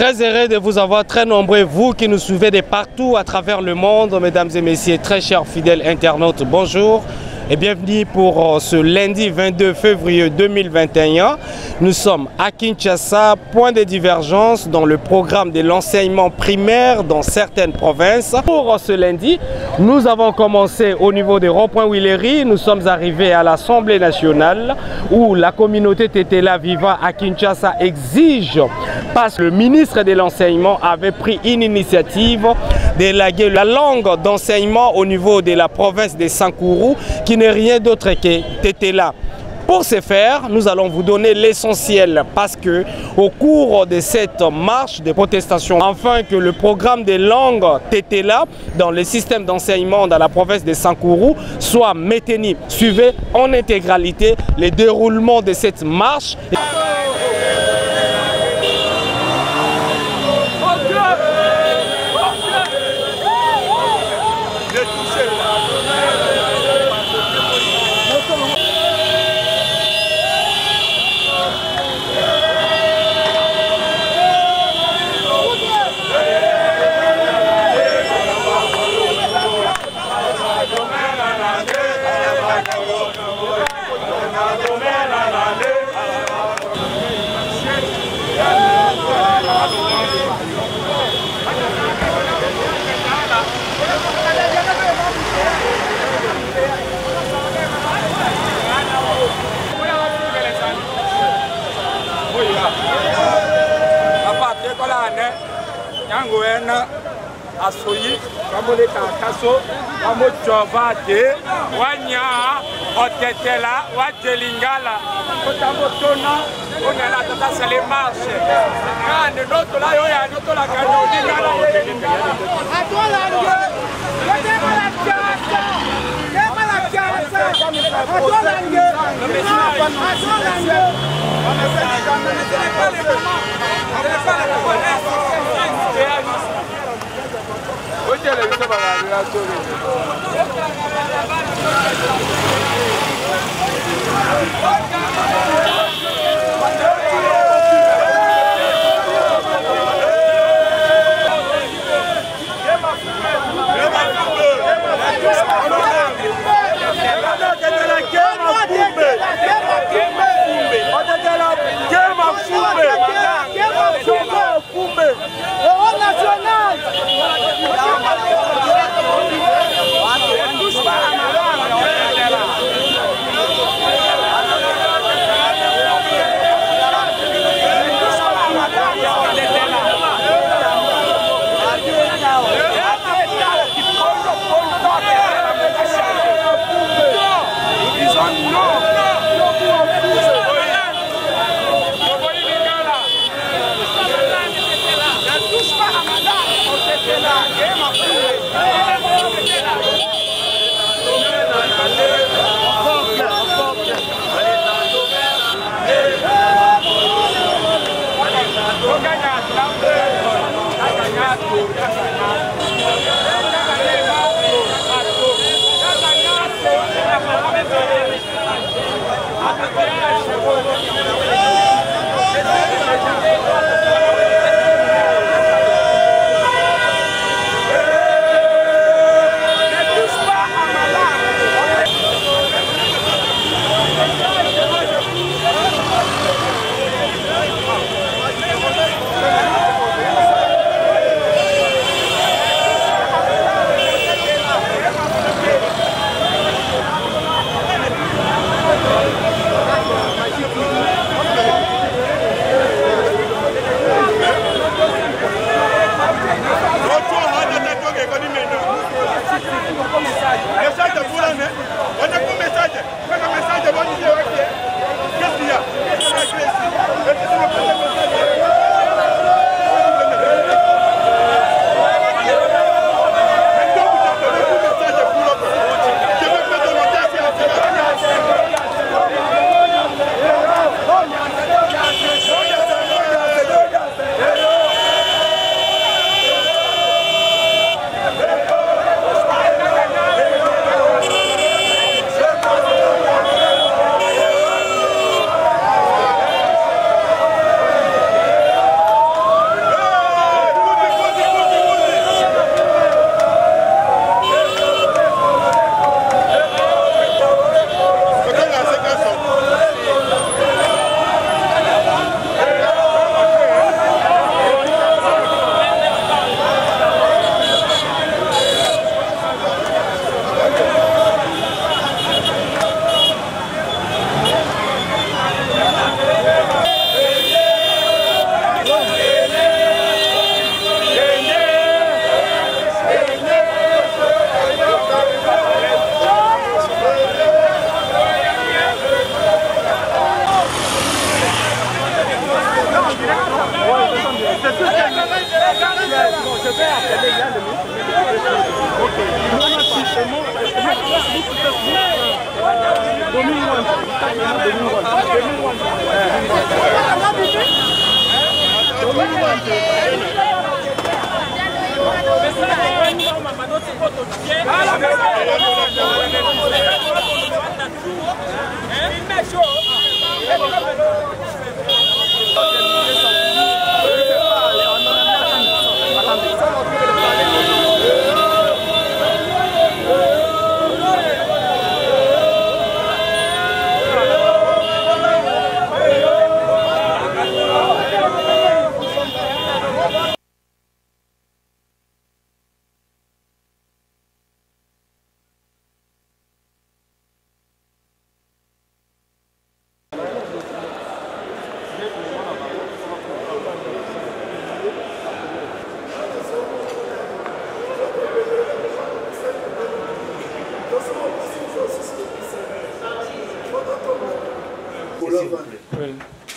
Très heureux de vous avoir, très nombreux, vous qui nous suivez de partout à travers le monde, mesdames et messieurs, très chers fidèles internautes, bonjour et bienvenue pour ce lundi 22 février 2021. Nous sommes à Kinshasa, point de divergence dans le programme de l'enseignement primaire dans certaines provinces. Pour ce lundi, nous avons commencé au niveau des ronds-points Willery. Nous sommes arrivés à l'Assemblée nationale où la communauté Tetela vivant à Kinshasa exige, parce que le ministre de l'enseignement avait pris une initiative d'élaguer la langue d'enseignement au niveau de la province de Sankourou, qui n'est rien d'autre que Tetela. Pour ce faire, nous allons vous donner l'essentiel parce que au cours de cette marche de protestation, afin que le programme des langues Tetela dans le système d'enseignement dans la province de Sankourou soit maintenu. Suivez en intégralité le déroulement de cette marche. Asoyi, kamole kakaso, kamo chovade, wanya, otetela, wajelingala, kotamo tona, on est là, ça c'est les marches. Quand notre là, il y a notre là, quand on dit là, à toi là,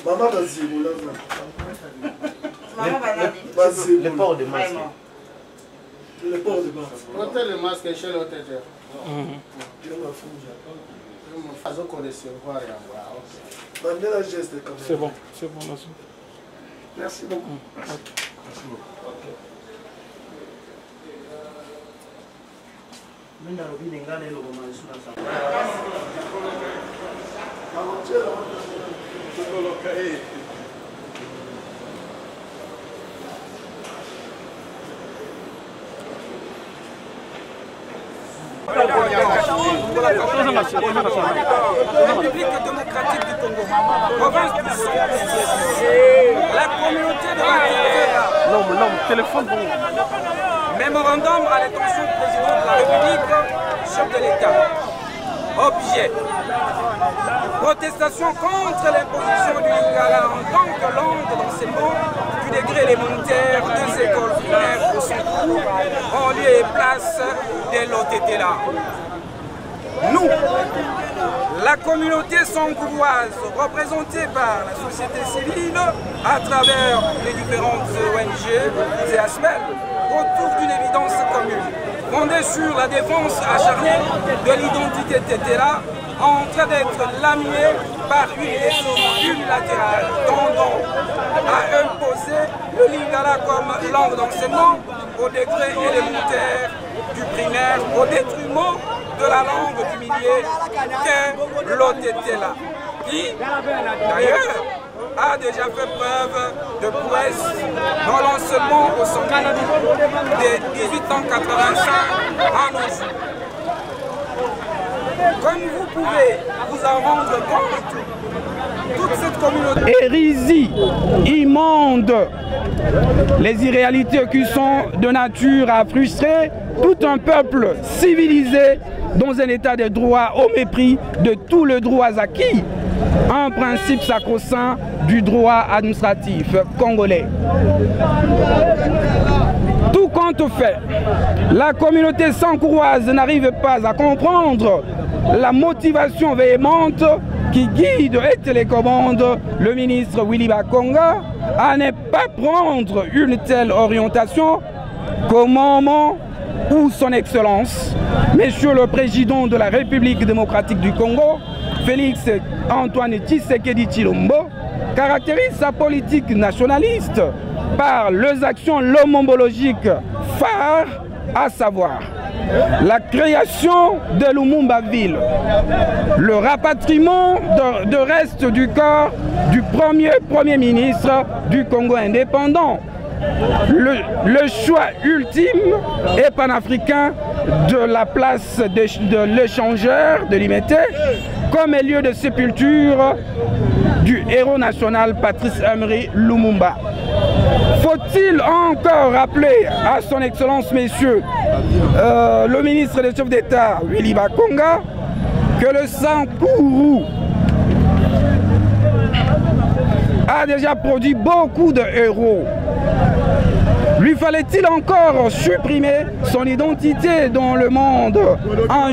Maman, vas-y, le port de masque. Le port de masque. Ôtez le masque chez l'autre. C'est bon, merci. Merci beaucoup. Merci beaucoup. République démocratique du Congo, province du Sud, la communauté de la téléphone. Mémorandum à l'intention du président de la République, chef de l'État. Objet. Protestation contre l'imposition du Lingala en tant que langue d'enseignement du degré élémentaire des écoles primaires de son cours en lieu et place de l'OTT-là. Nous, la communauté sangouroise représentée par la société civile à travers les différentes ONG et ASMEL autour d'une évidence commune, fondée sur la défense acharnée de l'identité Tétéla en train d'être laminée par une décision unilatérale tendant à imposer le Lingala comme langue d'enseignement au degré élémentaire du primaire au détriment de la langue du milieu qu'est l'OTT-là, qui d'ailleurs a déjà fait preuve de prouesse dans l'enseignement au sommet des 1885 à nos jours. Comme vous pouvez vous en rendre compte, toute cette communauté... Hérésie, immonde, les irréalités qui sont de nature à frustrer tout un peuple civilisé dans un état de droit au mépris de tous les droits acquis, un principe sacro-saint du droit administratif congolais. Tout compte fait, la communauté sangouroise n'arrive pas à comprendre la motivation véhémente qui guide et télécommande le ministre Willy Bakonga à ne pas prendre une telle orientation qu'au moment où son Excellence, Monsieur le Président de la République démocratique du Congo, Félix Antoine Tshisekedi Tshilombo, caractérise sa politique nationaliste par les actions lomombologiques phares, à savoir la création de Lumumba-Ville, le rapatriement de restes du corps du premier ministre du Congo indépendant, le choix ultime et panafricain de la place de l'échangeur de Limete comme lieu de sépulture du héros national Patrice Emery Lumumba. Faut-il encore rappeler à son Excellence, messieurs, le ministre des chefs d'État, Willy Bakonga, que le Sankourou a déjà produit beaucoup de héros. Lui fallait-il encore supprimer son identité dans le monde en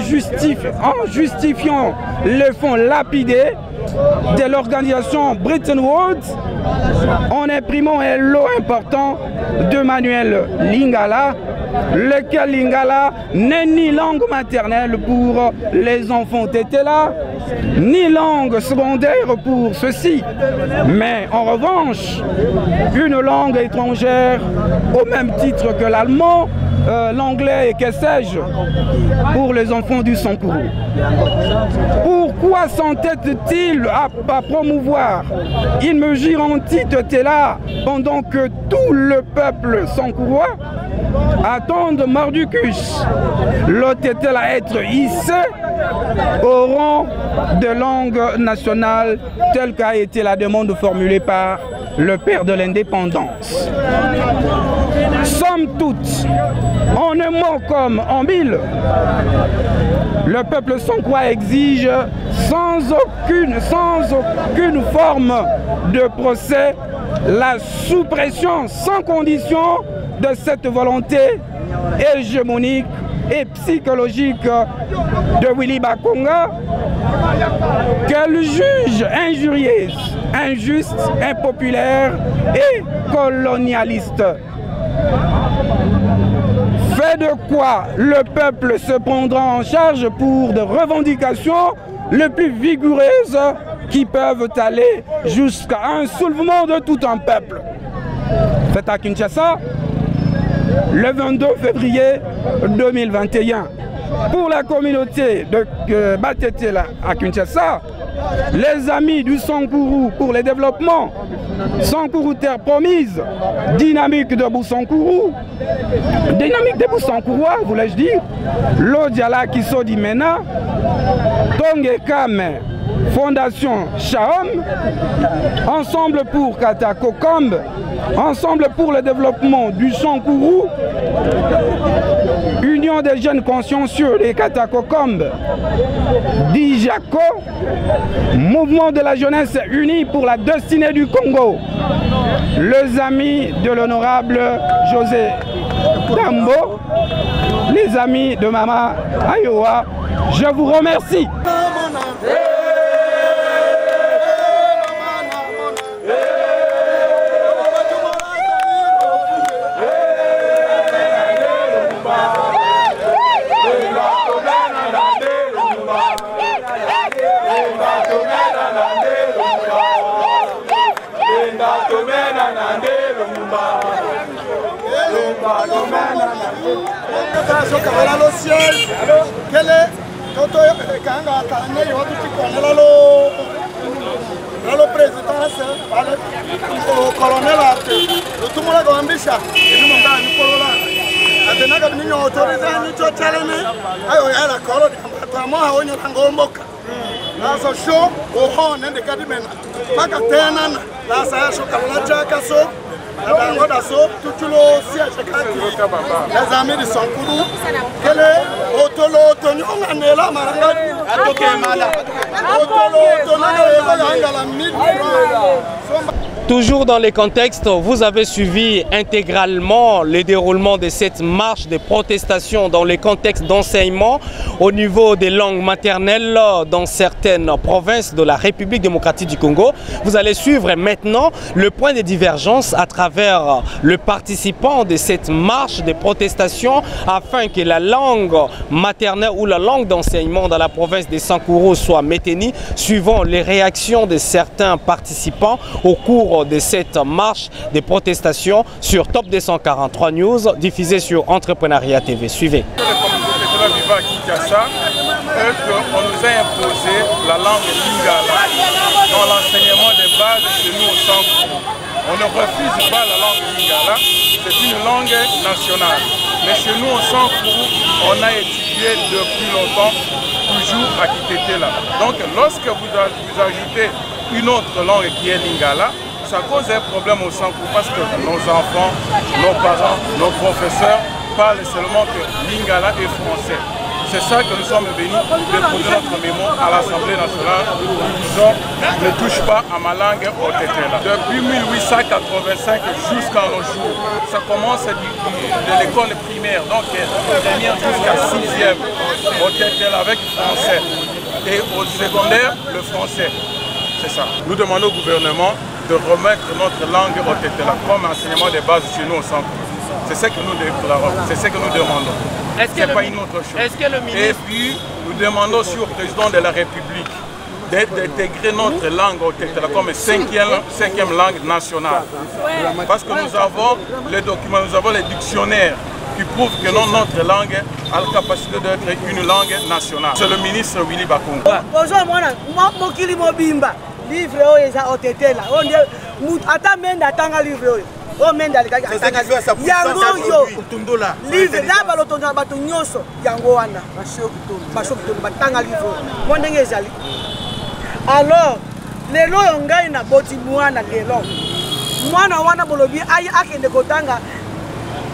justifiant le fonds lapidé de l'organisation Bretton Woods en imprimant un lot important de manuels Lingala, lequel Lingala n'est ni langue maternelle pour les enfants Tétela, ni langue secondaire pour ceux-ci, mais en revanche, une langue étrangère au même titre que l'allemand, l'anglais et que sais-je, pour les enfants du Sankourou. Pourquoi s'entête-t-il à promouvoir une mesure anti-Tétela pendant que tout le peuple sankourois attend de Mardukus le Tétela à être hissé au rang de langue nationale telle qu'a été la demande formulée par le père de l'indépendance. Somme toute, en un mot comme en mille, le peuple sankourois exige sans aucune forme de procès la suppression sans condition de cette volonté hégémonique et psychologique de Willy Bakonga, qu'elle juge injurieuse, injuste, impopulaire et colonialiste. Fait de quoi le peuple se prendra en charge pour des revendications les plus vigoureuses qui peuvent aller jusqu'à un soulèvement de tout un peuple. Fait à Kinshasa, le 22 février 2021. Pour la communauté de Batetela à Kinshasa, les amis du Sankourou pour le développement, Sankourou Terre Promise, dynamique de Boussankourou, dynamique de Boussankourois, voulais-je dire, Lodiala Kisodi Mena, Tongue Kame, Fondation Shaom, Ensemble pour Katakokombe, Ensemble pour le développement du Sankourou, Union des jeunes consciencieux des Katakokombe, Dijako, Mouvement de la jeunesse unie pour la destinée du Congo, les amis de l'honorable José Dambo, les amis de Mama Ayoa, je vous remercie. Les amis de Sankourou, quel est Otolo Tonyo Nganela Maranga Atokemala Otolo Tonyo. Toujours dans les contextes, vous avez suivi intégralement le déroulement de cette marche de protestation dans les contextes d'enseignement au niveau des langues maternelles dans certaines provinces de la République démocratique du Congo. Vous allez suivre maintenant le point de divergence à travers le participant de cette marche de protestation afin que la langue maternelle ou la langue d'enseignement dans la province de Sankourou soit maintenue suivant les réactions de certains participants au cours de cette marche de protestation sur Top 243 News diffusée sur Entrepreneuriat TV. Suivez. On nous a imposé la langue lingala dans l'enseignement des bases chez nous au Sankourou. On ne refuse pas la langue lingala, c'est une langue nationale. Mais chez nous au Sankourou, on a étudié depuis longtemps, toujours à Kitetela. Donc lorsque vous ajoutez une autre langue qui est lingala, ça cause un problème au Sankourou parce que nos enfants, nos parents, nos professeurs parlent seulement que lingala et français. C'est ça que nous sommes venus déposer notre mémo à l'Assemblée nationale. Nous disons, ne touche pas à ma langue au Tétela. Depuis 1885 jusqu'à nos jours, ça commence de l'école primaire, donc première jusqu'à 6e au Tétela avec le français. Et au secondaire, le français. C'est ça. Nous demandons au gouvernement de remettre notre langue au Tétela comme enseignement de base chez nous au centre. C'est ce que nous déclarons, c'est ce que nous demandons. Ce n'est pas une autre chose. Est-ce que le ministre... Et puis, nous demandons aussi au président de la République d'intégrer notre langue au Tétela comme cinquième langue nationale. Parce que nous avons les documents, nous avons les dictionnaires qui prouvent que notre langue a la capacité d'être une langue nationale. C'est le ministre Willy Bakongo. Alors, lelo ngai na boti mwana lelo. Mwana wana bolobi ayi akende kotanga.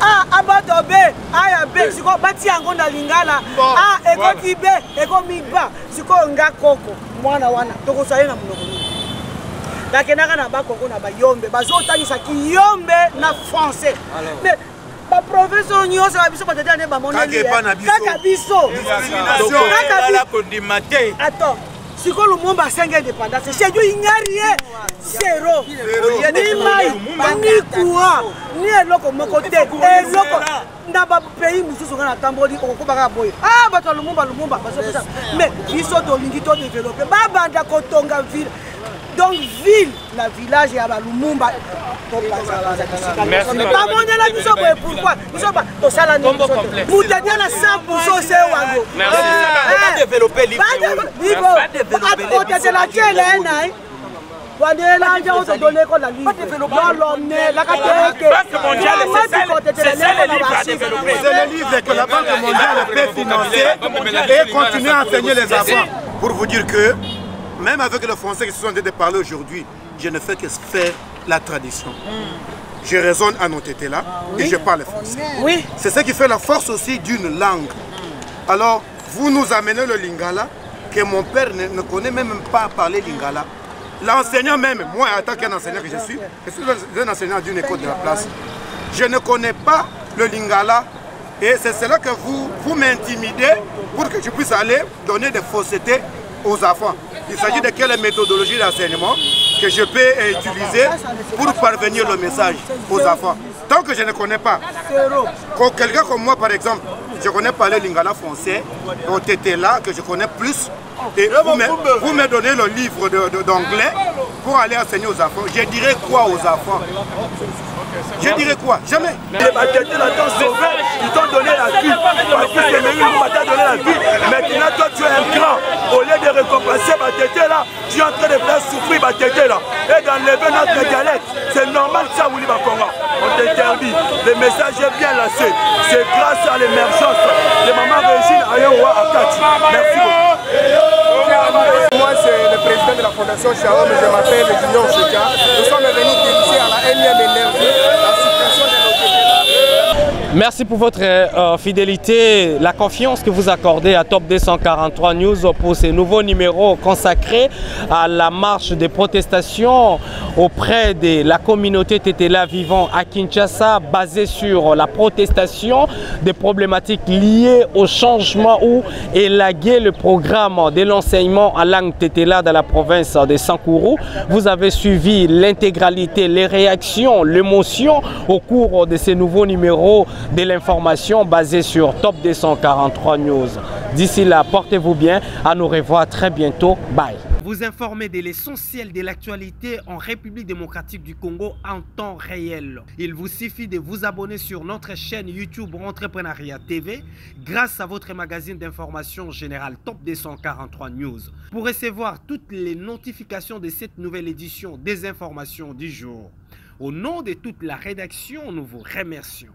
Ah abato be aya be siko bati yango na lingala. Ah ekoti be ekomiba siko nga koko mwana wana tokosaye na munoko. Nakenaka na bakoko na bayombe bazotangisa kiyombe na français. Mais ba professeur nyonso ba biso patete ne ba moneli. Kaka biso. Kaka kondimate. Attends. Si le monde a 5 indépendants, c'est Dieu, il n'y a rien. Zéro. Ni maï, ni courant, ni l'autre côté. Et l'autre, dans le pays, nous sommes en Tamboli, on va à Boy. Ah, bah, le monde, mais ils sont dans l'unité développée. Baba, Kotonga ville. Donc, ville, la village et à Lumumba. Merci. Pourquoi? Nous sommes pas au salon. Vous tenez la 100% c'est Wago. Merci. Pas développer l'île. C'est le livre que la Banque mondiale peut financer et continuer à enseigner les enfants. Pour vous dire que, même avec les Français qui se sont en train de parler aujourd'hui, je ne fais que faire la tradition. Je raisonne à notre Tétela et je parle français. Oui. C'est ce qui fait la force aussi d'une langue. Alors, vous nous amenez le lingala, que mon père ne connaît même pas parler lingala. L'enseignant même, moi en tant qu'enseignant que je suis un enseignant d'une école de la place. Je ne connais pas le lingala et c'est cela que vous m'intimidez pour que je puisse aller donner des faussetés aux enfants. Il s'agit de quelle méthodologie d'enseignement que je peux utiliser pour parvenir le message aux enfants. Tant que je ne connais pas, quelqu'un comme moi par exemple, je connais parler lingala français, au Tétela que je connais plus, et vous me donnez le livre d'anglais pour aller enseigner aux enfants. Je dirais quoi aux enfants? Je dirais quoi? Jamais. Les bâtards t'ont sauvé, ils t'ont donné la vie. Parce que c'est même une bataille donné la vie. Maintenant, toi, tu es un grand. Au lieu de récompenser Batété là, tu es en train de faire souffrir Batété là. Et d'enlever notre dialecte. C'est normal ça, Willy Bakonga. On t'interdit. Le message est bien lancé. C'est grâce à l'émergence de Maman Régine Ayowa Akati. Merci beaucoup. Moi, c'est le président de la Fondation Sharon, je m'appelle Junior Cheka. Nous sommes venus dénoncer à la énième énergie la suppression de nos Tétela. Merci pour votre fidélité, la confiance que vous accordez à Top 243 News pour ces nouveaux numéros consacrés à la marche des protestations auprès de la communauté Tétela vivant à Kinshasa, basée sur la protestation des problématiques liées au changement ou élaguer le programme de l'enseignement en langue Tétela dans la province de Sankourou. Vous avez suivi l'intégralité, les réactions, l'émotion au cours de ces nouveaux numéros de l'information basée sur Top 243 News. D'ici là, portez-vous bien. À nous revoir très bientôt. Bye. Vous informer de l'essentiel de l'actualité en République démocratique du Congo en temps réel. Il vous suffit de vous abonner sur notre chaîne YouTube Entrepreneuriat TV grâce à votre magazine d'information générale Top 243 News pour recevoir toutes les notifications de cette nouvelle édition des informations du jour. Au nom de toute la rédaction, nous vous remercions.